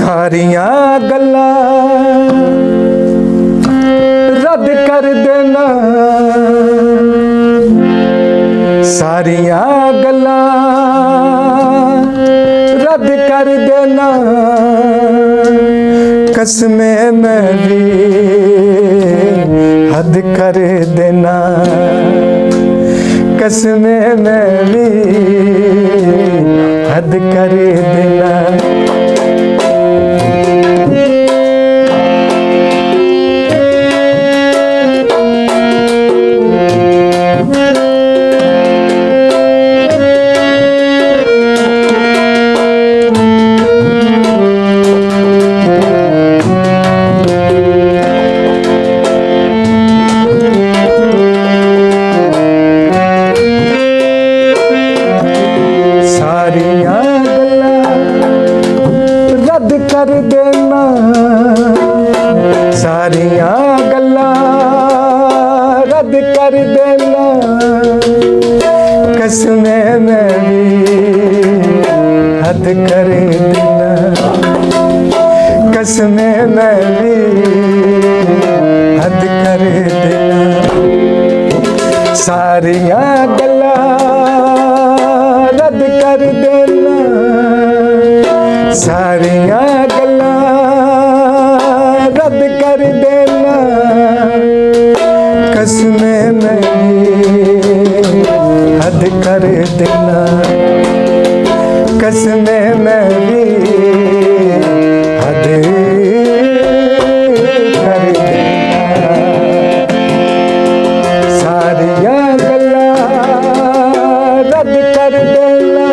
सारियां गल्लां रद्द कर देना, सारियां गल्लां रद्द कर देना, कसमें मैं भी हद कर देना, कसमें मैं भी हद कर देना। कर देना, सारियां गल्लां रद्द कर देना, कसमें मैं भी हद कर देना, कसमें मैं भी हद कर देना। सारियां गल्लां रद्द कर देना, सारियां गल्लां रद्द कर देना, कसमें मैं भी हद कर देना, कसमें मैं भी हद कर देना। सारियां गल्लां रद्द कर देना,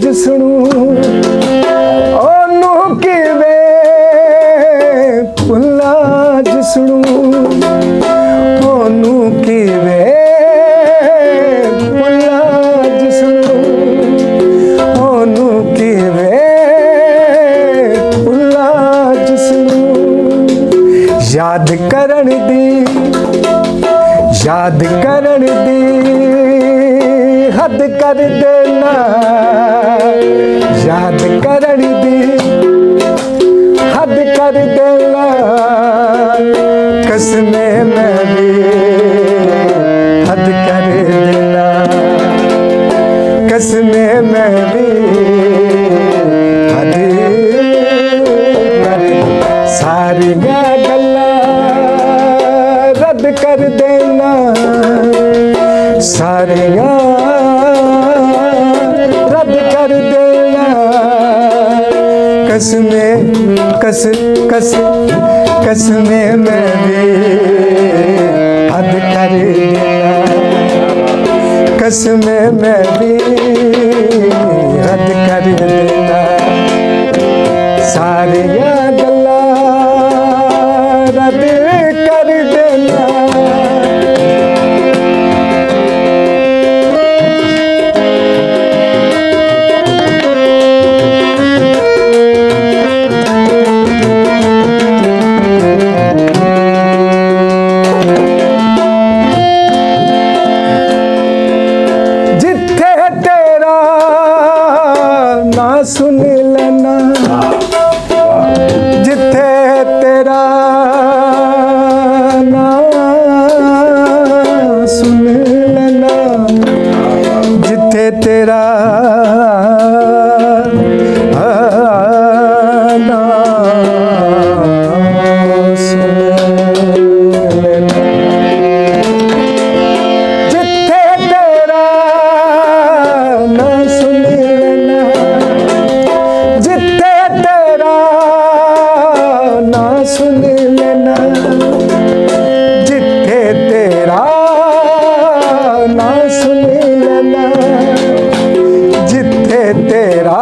जिसनू ओनू किवे भुल्ला, जिसनू ओनू किवे भुल्ला, जिसनू ओनू किवे भुल्ला, जिसनू याद करन दी, याद करन दी हद कर देना, याद करन दी हद कर देना, कसमें मैं भी हद कर देना, कसमें मैं भी हद कर देना। सारियां गल्लां रद्द कर देना, सारियां रद्द कर देना, कसमें कसमें मैं भी हद कर देना, कसमें मैं भी हद कर देना। सारियां गल्लां रद्द कर देना, सुन लेना, जिथे तेरा ना सुन लेना, जिथे तेरा ना सुन लेना, जिथे तेरा ना सुन लेना, जिथे तेरा ना सुन लेना, जिथे तेरा ना सुन लेना, जिथे तेरा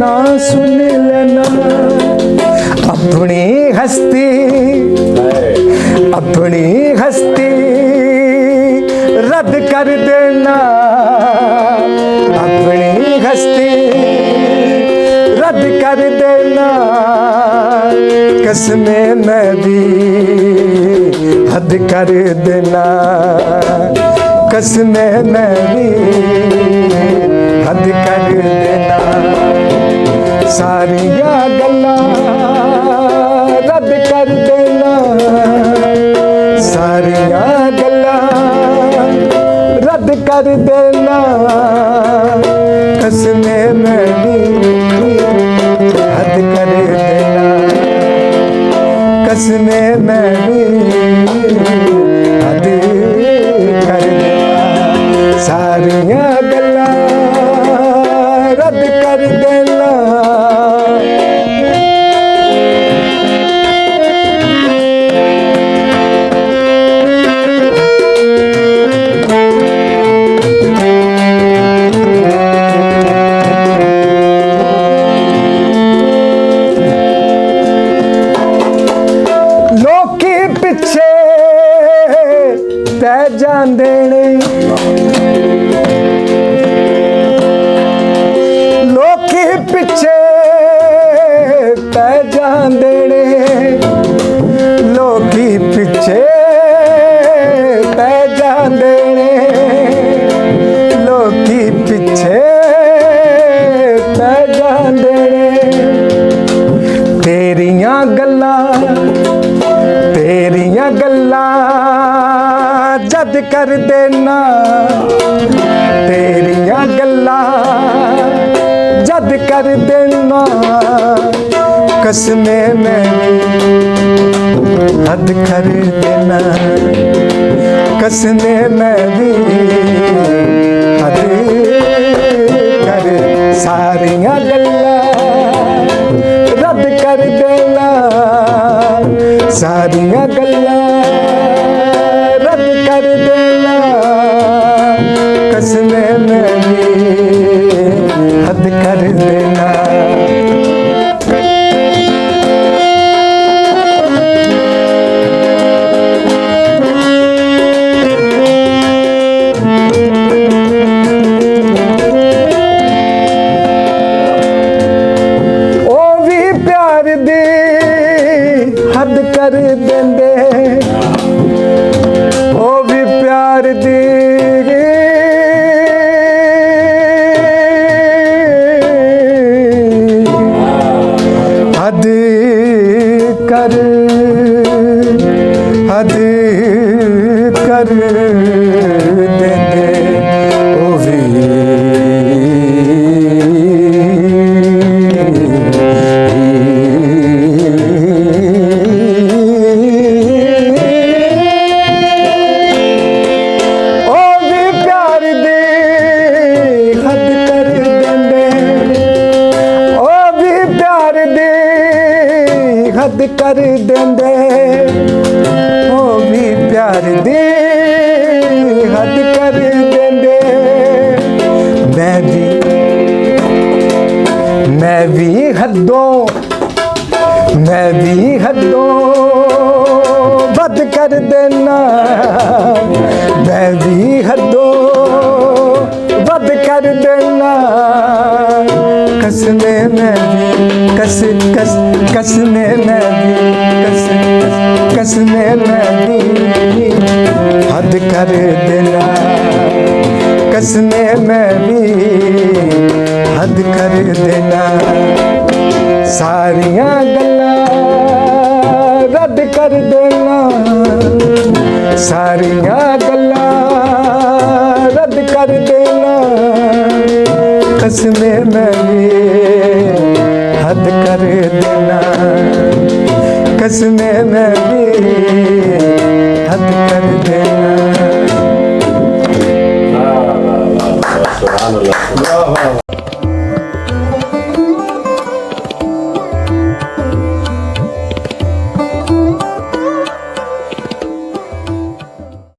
ना सुन लेना। अपनी हस्ती रद्द कर देना अपनी हस्ती रद्द कर देना कसमें मैं भी हद कर देना कसमें मैं भी हद कर देना सारिया गल्लां रद्द कर देना सारिया गल्लां रद्द कर देना कसमें मैं भी हद कर देना कसमें मैं भी हद कर देना सारिया गल्लां रद्द कर देना पिछे पै जांदे ने लोकी पिछे पै जांदे ने लोकी पिछे पै जांदे ने लोकी पिछे पै जांदे ने तेरियां गल्लां जद कर देना तेरियां गल्लां जद कर देना कसमें मैं भी हद कर देना कसमें मैं भी हद कर सारियां गल्लां रद्द कर देना सारियां गल्लां रद्द कर देना कसमें मैं भी हद कर देना हद कर देंदे ओ भी प्यार दी हद कर देंदे ओ भी हद कर देंदे ओ भी प्यार दे हद कर देंदे मैं भी हदों बद कर देना मैं भी हदों बद कर देना कसमें मैं भी कसमें मैं भी कसमें मैं भी हद कर देना कसमें मैं भी हद कर देना सारियां गल्लां रद्द कर देना सारियां गल्लां रद्द कर देना कसमें मैं भी हद कर देना कसमें मैं भी हद कर देना